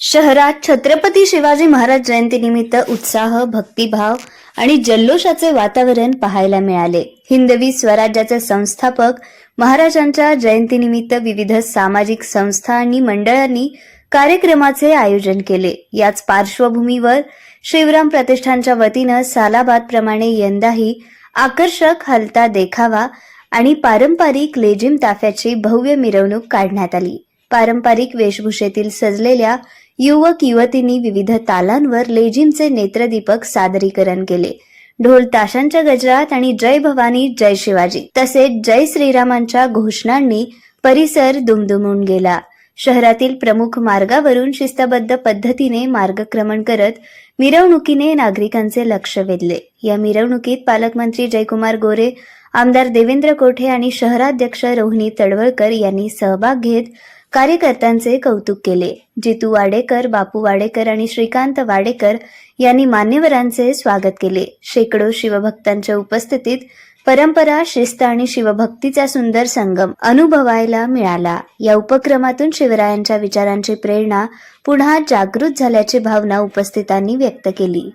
शहरात छत्रपती शिवाजी महाराज जयंतीनिमित्त उत्साह, भक्तिभाव आणि जल्लोषाचे वातावरण पाहायला मिळाले. हिंदवी स्वराज्याचे संस्थापक महाराजांच्या जयंतीनिमित्त विविध सामाजिक संस्था आणि मंडळांनी कार्यक्रमाचे आयोजन केले. याच पार्श्वभूमीवर शिवराम प्रतिष्ठानच्या वतीनं सालाबाद प्रमाणे यंदाही आकर्षक हलता देखावा आणि पारंपरिक लेझिम ताफ्याची भव्य मिरवणूक काढण्यात आली. पारंपरिक वेशभूषेतील सजलेल्या युवक युवतींनी विविध तालांवर लेझिमचे नेत्रदीपक सादरीकरण केले. ढोल ताशांच्या गजरात आणि जय भवानी जय शिवाजी तसेच जय श्रीरामांच्या घोषणांनी परिसर दुमदुमून गेला. शहरातील प्रमुख मार्गावरून शिस्तबद्ध पद्धतीने मार्गक्रमण करत मिरवणुकीने नागरिकांचे लक्ष वेधले. या मिरवणुकीत पालकमंत्री जयकुमार गोरे, आमदार देवेंद्र कोठे आणि शहराध्यक्ष रोहिणी तडवळकर यांनी सहभाग घेत कार्यकर्त्यांचे कौतुक केले. जितू वाडेकर, बापू वाडेकर आणि श्रीकांत वाडेकर यांनी मान्यवरांचे स्वागत केले. शेकडो शिवभक्तांच्या उपस्थितीत परंपरा, शिस्त आणि शिवभक्तीचा सुंदर संगम अनुभवायला मिळाला. या उपक्रमातून शिवरायांच्या विचारांची प्रेरणा पुन्हा जागृत झाल्याची भावना उपस्थितांनी व्यक्त केली.